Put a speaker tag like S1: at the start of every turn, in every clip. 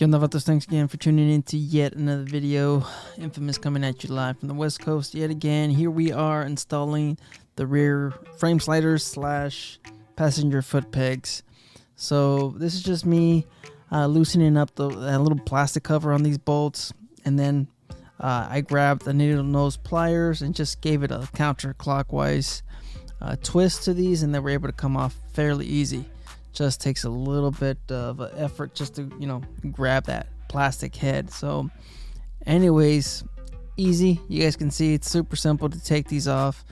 S1: Good enough about thanks again for tuning in to yet another video. Infamous coming at you live from the West Coast yet again. Here we are installing the rear frame sliders slash passenger foot pegs. So this is just me loosening up that little plastic cover on these bolts, and then I grabbed the needle nose pliers and just gave it a counterclockwise twist to these, and they were able to come off fairly easy. Just takes a little bit of effort just to, you know, grab that plastic head. So anyways, easy. You guys can see it's super simple to take these off.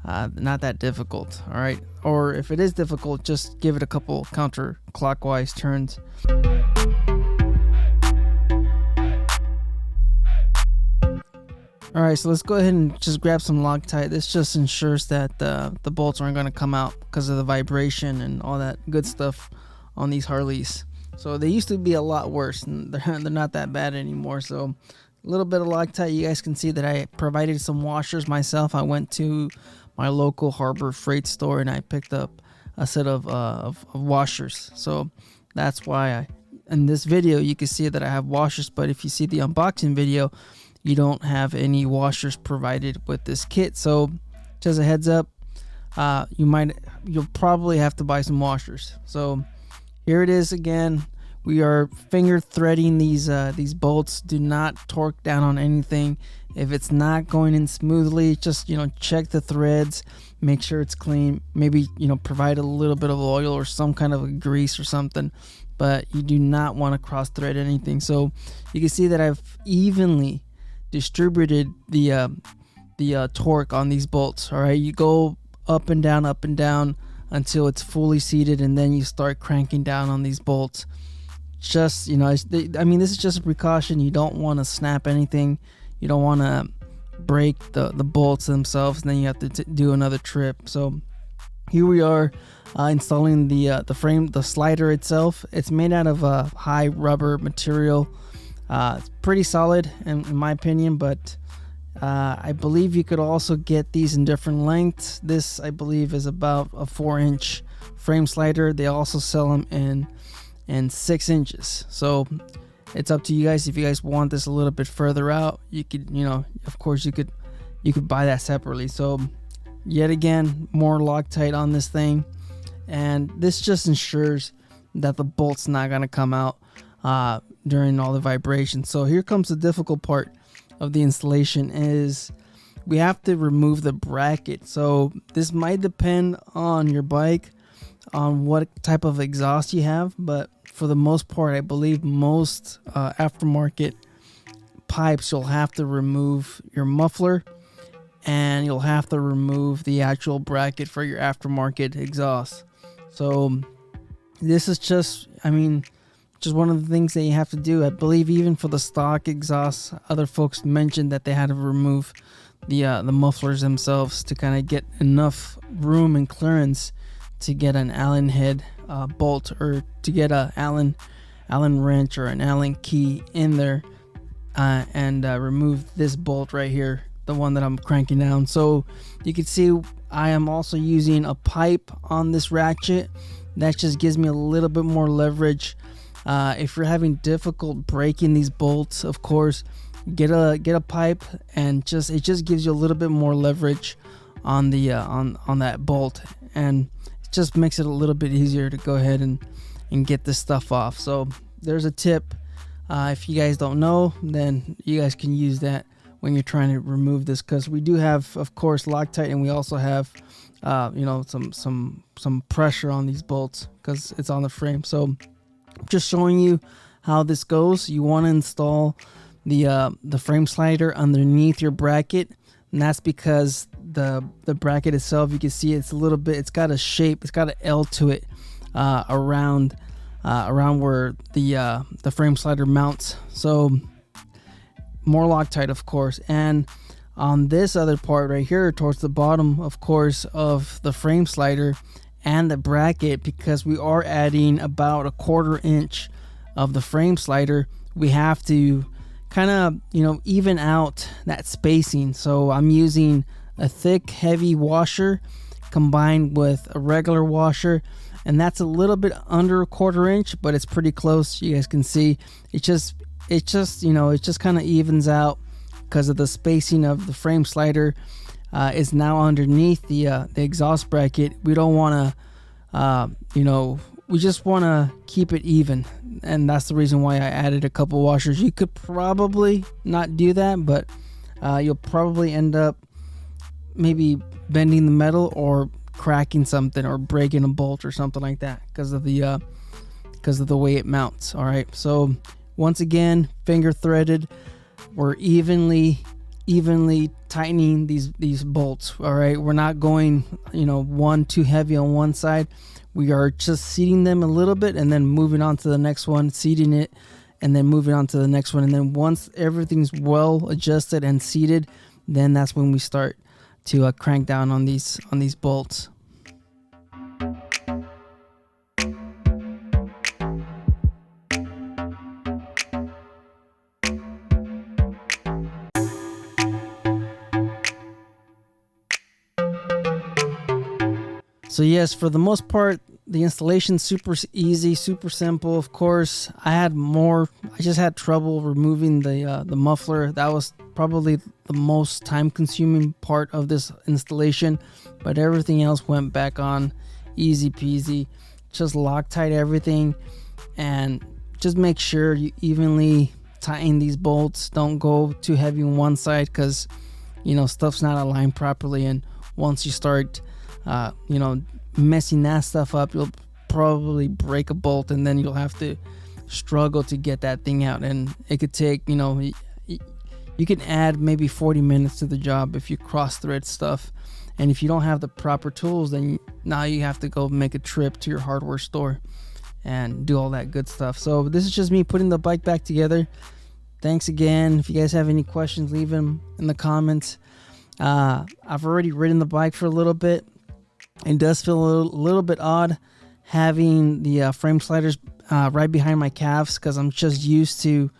S1: Not that difficult. All right, or if it is difficult, just give it a couple counterclockwise turns. All right, so let's go ahead and just grab some Loctite. This just ensures that the bolts aren't going to come out because of the vibration and all that good stuff on these Harleys. So they used to be a lot worse, and they're not that bad anymore. So a little bit of Loctite. You guys can see that I provided some washers myself. I went to my local Harbor Freight store and I picked up a set of washers. So that's why in this video you can see that I have washers, but if you see the unboxing video, you don't have any washers provided with this kit. So just a heads up, you'll probably have to buy some washers. So here it is again. We are finger threading these bolts. Do not torque down on anything. If it's not going in smoothly, just, you know, check the threads, make sure it's clean. Maybe, you know, provide a little bit of oil or some kind of a grease or something, but you do not want to cross thread anything. So you can see that I've evenly distributed the torque on these bolts. All right, you go up and down until it's fully seated, and then you start cranking down on these bolts. Just, you know, I mean, this is just a precaution. You don't want to snap anything. You don't want to break the bolts themselves, and then you have to do another trip. So here we are installing the slider itself. It's made out of a high rubber material. It's pretty solid in my opinion, but I believe you could also get these in different lengths. This, I believe, is about a 4-inch frame slider. They also sell them in 6 inches. So it's up to you guys. If you guys want this a little bit further out, you could, you know, of course you could buy that separately. So yet again, more Loctite on this thing, and this just ensures that the bolt's not gonna come out during all the vibration. So here comes the difficult part of the installation, is we have to remove the bracket. So this might depend on your bike, on what type of exhaust you have, but for the most part, I believe most aftermarket pipes, you'll have to remove your muffler, and you'll have to remove the actual bracket for your aftermarket exhaust. So this is just, I mean, just one of the things that you have to do. I believe even for the stock exhaust, other folks mentioned that they had to remove the mufflers themselves to kind of get enough room and clearance to get an Allen head bolt, or to get a Allen wrench or an Allen key in there, and remove this bolt right here, the one that I'm cranking down. So you can see I am also using a pipe on this ratchet. That just gives me a little bit more leverage. If you're having difficult breaking these bolts, of course, get a pipe, and it just gives you a little bit more leverage on the on that bolt, and it just makes it a little bit easier to go ahead and get this stuff off. So there's a tip. If you guys don't know, then you guys can use that when you're trying to remove this, because we do have, of course, Loctite, and we also have you know, some pressure on these bolts because it's on the frame. So just showing you how this goes. You want to install the frame slider underneath your bracket, and that's because the bracket itself, you can see it's a little bit, it's got a shape, it's got an L to it around where the frame slider mounts. So more Loctite, of course. And on this other part right here towards the bottom, of course, of the frame slider and the bracket, because we are adding about a 1/4 inch of the frame slider, we have to kind of, you know, even out that spacing. So I'm using a thick, heavy washer, combined with a regular washer, and that's a little bit under a 1/4 inch, but it's pretty close. You guys can see it just you know, it just kind of evens out because of the spacing of the frame slider is now underneath the exhaust bracket. We don't want to you know, we just want to keep it even, and that's the reason why I added a couple washers. You could probably not do that, but you'll probably end up maybe bending the metal or cracking something or breaking a bolt or something like that because of the way it mounts. All right, so once again, finger threaded, we're evenly tightening these bolts. All right, we're not going, you know, one too heavy on one side. We are just seating them a little bit and then moving on to the next one, seating it and then moving on to the next one. And then once everything's well adjusted and seated, then that's when we start to crank down on these bolts. So yes, for the most part, the installation's super easy, super simple. Of course, I just had trouble removing the muffler. That was probably the most time-consuming part of this installation, but everything else went back on easy peasy. Just Loctite everything, and just make sure you evenly tighten these bolts. Don't go too heavy on one side because, you know, stuff's not aligned properly, and once you start you know, messing that stuff up, you'll probably break a bolt, and then you'll have to struggle to get that thing out. And it could take, you know, you can add maybe 40 minutes to the job if you cross thread stuff. And if you don't have the proper tools, then now you have to go make a trip to your hardware store and do all that good stuff. So this is just me putting the bike back together. Thanks again. If you guys have any questions, leave them in the comments. I've already ridden the bike for a little bit. It does feel a little bit odd having the frame sliders right behind my calves, because I'm just used to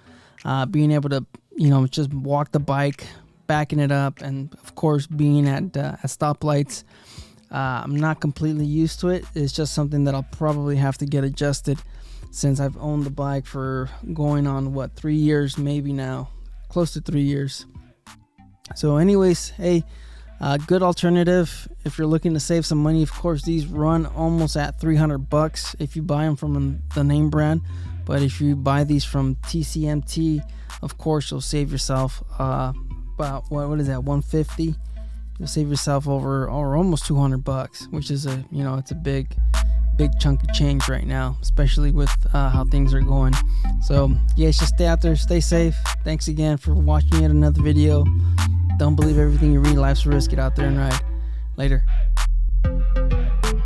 S1: being able to, you know, just walk the bike, backing it up, and of course being at stoplights. I'm not completely used to it. It's just something that I'll probably have to get adjusted, since I've owned the bike for going on, what, 3 years maybe now, close to 3 years. So anyways, hey, good alternative if you're looking to save some money. Of course, these run almost at $300 if you buy them from the name brand, but if you buy these from TCMT, of course you'll save yourself about what is that, $150. You'll save yourself over or almost $200, which is a, you know, it's a big chunk of change right now, especially with how things are going. So yeah, just stay out there, stay safe. Thanks again for watching yet another video. Don't believe everything you read. Life's a risk. Get out there and ride. Later.